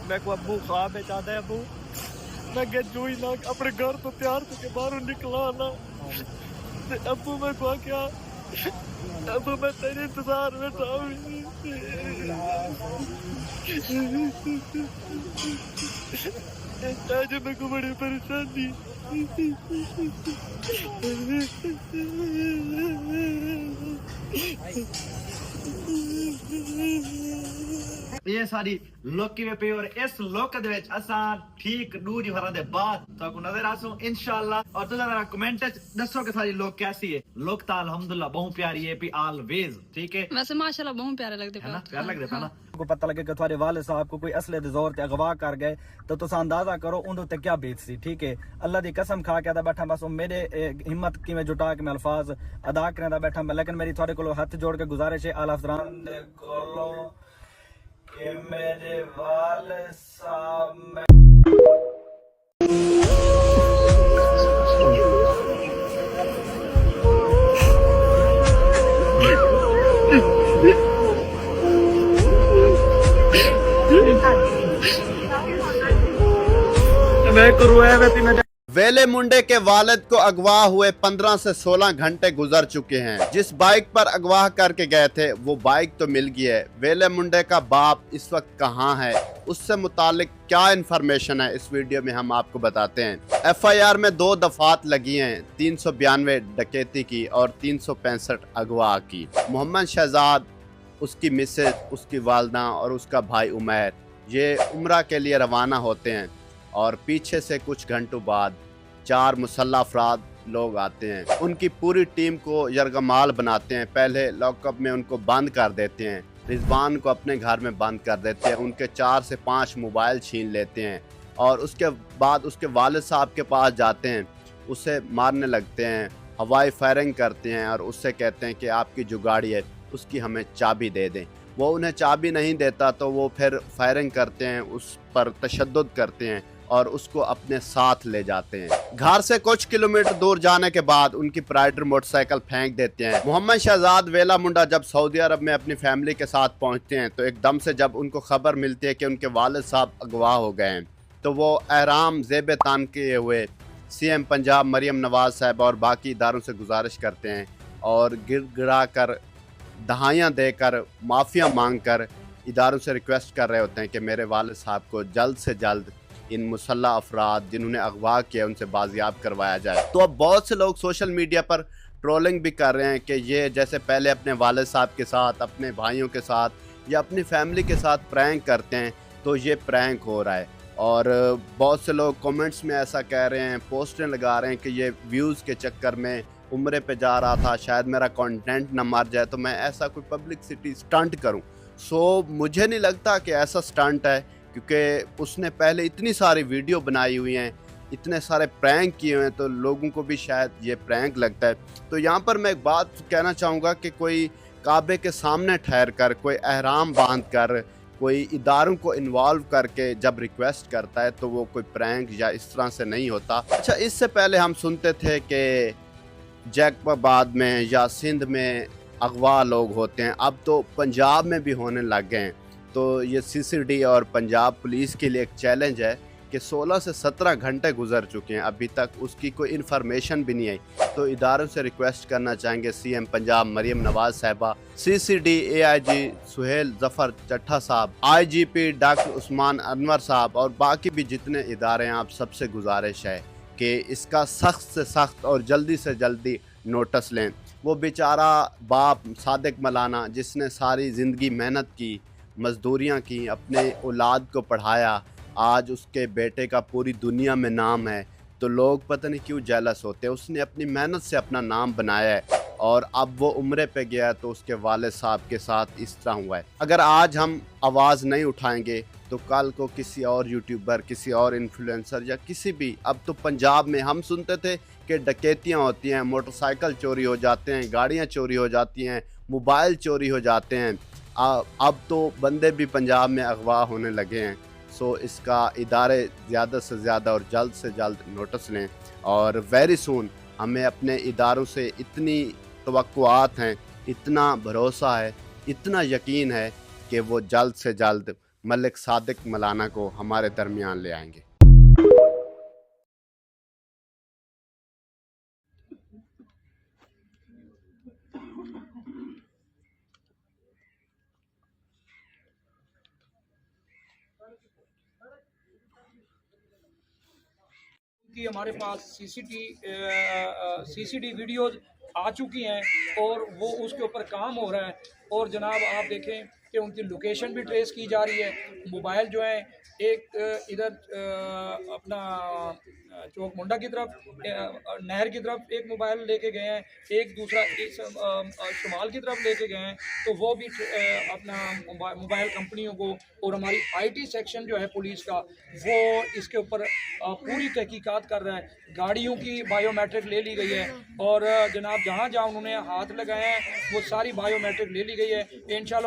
मैं को अबू ख्वाब है चाहता है अबू मैं जो ही ना अपने घर तो तैयार करके बाहर निकला ना अबू मैं को क्या अबू मैं तेरे इंतजार में था आज मेरे को बड़ी परेशानी ये सारी लोकी वे पे और इस लोक दे विच असां ठीक दूरी भरा दे बाद ताको नजर आसू इंशाल्लाह और तुझा मेरा कमेंट दसो कि सारी लोक कैसी है लोक ता अल्हम्दुलिल्लाह बहुत प्यारी है पी ऑलवेज ठीक है वैसे माशाल्लाह बहुत प्यारे लगते है ना प्यार लग रहा है ना को पता लगे कि तुम्हारे वाले साहब को कोई असले दे जोर ते अगवा कर गए तो तुसा अंदाजा करो उन ते क्या बीत सी ठीक है अल्लाह दी कसम खा के बैठा बस मेरे हिम्मत की मैं जुटा के मैं अल्फाज अदा करने बैठा मैं लेकिन मेरी थोड़े को हाथ जोड़ के गुजारिश है आला अफसरान दे कोलो कि मेरे वाले साहब मैं करूँ वेले मुंडे के वालिद को अगवा हुए 15 से 16 घंटे गुजर चुके हैं। जिस बाइक पर अगवा करके गए थे वो बाइक तो मिल गई है। वेले मुंडे का बाप इस वक्त कहां है, उससे मुतालिक क्या इन्फॉर्मेशन है, इस वीडियो में हम आपको बताते हैं। FIR में 2 दफात लगी हैं, 392 डकैती की और 365 अगवा की। मोहम्मद शहजाद, उसकी मिसेज, उसकी वालदा और उसका भाई उमैर ये उम्रा के लिए रवाना होते हैं और पीछे से कुछ घंटों बाद 4 मुसल्लह अफराद लोग आते हैं। उनकी पूरी टीम को यरगमाल बनाते हैं। पहले लॉकअप में उनको बंद कर देते हैं, रिजवान को अपने घर में बंद कर देते हैं, उनके 4 से 5 मोबाइल छीन लेते हैं और उसके बाद उसके वालिद साहब के पास जाते हैं, उसे मारने लगते हैं, हवाई फायरिंग करते हैं और उससे कहते हैं कि आपकी जो गाड़ी है उसकी हमें चाबी दे दें। वो उन्हें चाबी नहीं देता तो वो फिर फायरिंग करते हैं, उस पर तशद्दुद करते हैं और उसको अपने साथ ले जाते हैं। घर से कुछ किलोमीटर दूर जाने के बाद उनकी प्राइडर मोटरसाइकिल फेंक देते हैं। मोहम्मद शहजाद वेला मुंडा जब सऊदी अरब में अपनी फैमिली के साथ पहुंचते हैं तो एकदम से जब उनको खबर मिलती है कि उनके वालिद साहब अगवा हो गए हैं तो वो एहराम ज़ेब तान किए हुए CM पंजाब मरियम नवाज साहब और बाकी इदारों से गुजारिश करते हैं और गिड़गिड़ा कर दहाइयाँ देकर माफ़िया मांग कर इदारों से रिक्वेस्ट कर रहे होते हैं कि मेरे वालिद साहब को जल्द से जल्द इन मुसल्ला अफराद जिन्होंने अगवा किया उनसे बाजियाब करवाया जाए। तो अब बहुत से लोग सोशल मीडिया पर ट्रोलिंग भी कर रहे हैं कि ये जैसे पहले अपने वालिद साहब के साथ, अपने भाइयों के साथ या अपनी फैमिली के साथ प्रैंक करते हैं तो ये प्रैंक हो रहा है। और बहुत से लोग कमेंट्स में ऐसा कह रहे हैं, पोस्टें लगा रहे हैं कि ये व्यूज़ के चक्कर में उम्रे पे जा रहा था, शायद मेरा कंटेंट ना मर जाए तो मैं ऐसा कोई पब्लिसिटी स्टंट करूं। सो मुझे नहीं लगता कि ऐसा स्टंट है, क्योंकि उसने पहले इतनी सारी वीडियो बनाई हुई हैं, इतने सारे प्रैंक किए हुए हैं तो लोगों को भी शायद ये प्रैंक लगता है। तो यहाँ पर मैं एक बात कहना चाहूँगा कि कोई काबे के सामने ठहर कर, कोई एहराम बांध कर, कोई इदारों को इन्वॉल्व करके जब रिक्वेस्ट करता है तो वो कोई प्रैंक या इस तरह से नहीं होता। अच्छा, इससे पहले हम सुनते थे कि जैकबाबाद में या सिंध में अगवा लोग होते हैं, अब तो पंजाब में भी होने लग गए हैं। तो ये CCD और पंजाब पुलिस के लिए एक चैलेंज है कि 16 से 17 घंटे गुजर चुके हैं, अभी तक उसकी कोई इन्फॉर्मेशन भी नहीं आई। तो इदारों से रिक्वेस्ट करना चाहेंगे CM पंजाब मरियम नवाज साहिबा, CCD AIG सुहेल जफर चट्ठा साहब, IGP डॉक्टर उस्मान अनवर साहब और बाकी भी जितने इदारे हैं, आप सबसे गुजारिश है कि इसका सख्त से सख्त और जल्दी से जल्दी नोटिस लें। वो बेचारा बाप सादिक मलाना जिसने सारी ज़िंदगी मेहनत की, मजदूरियाँ की, अपने औलाद को पढ़ाया, आज उसके बेटे का पूरी दुनिया में नाम है तो लोग पता नहीं क्यों जेलस होते हैं। उसने अपनी मेहनत से अपना नाम बनाया है और अब वो उम्रे पे गया तो उसके वालिद साहब के साथ इस तरह हुआ है। अगर आज हम आवाज़ नहीं उठाएंगे तो कल को किसी और यूट्यूबर, किसी और इन्फ्लुएंसर या किसी भी, अब तो पंजाब में हम सुनते थे कि डकैतियाँ होती हैं, मोटरसाइकिल चोरी हो जाते हैं, गाड़ियाँ चोरी हो जाती हैं, मोबाइल चोरी हो जाते हैं, अब तो बंदे भी पंजाब में अगवा होने लगे हैं। सो इसका इदारे ज़्यादा से ज़्यादा और जल्द से जल्द नोटिस लें और वेरी सून हमें अपने इदारों से इतनी तवक्कुआत हैं, इतना भरोसा है, इतना यकीन है कि वो जल्द से जल्द मलिक सादिक मलाना को हमारे दरमियान ले आएंगे। कि हमारे पास सीसीडी वीडियोज आ चुकी हैं और वो उसके ऊपर काम हो रहा है। और जनाब आप देखें कि उनकी लोकेशन भी ट्रेस की जा रही है। मोबाइल जो है एक इधर अपना चौक मुंडा की तरफ नहर की तरफ एक मोबाइल लेके गए हैं, एक दूसरा शुमाल की तरफ लेके गए हैं। तो वो भी अपना मोबाइल कंपनियों को और हमारी आईटी सेक्शन जो है पुलिस का वो इसके ऊपर पूरी तहकीकात कर रहा है। गाड़ियों की बायोमेट्रिक ले ली गई है और जनाब जहाँ जहाँ उन्होंने हाथ लगाए हैं वो सारी बायोमेट्रिक ले ली गई है। इंशाल्लाह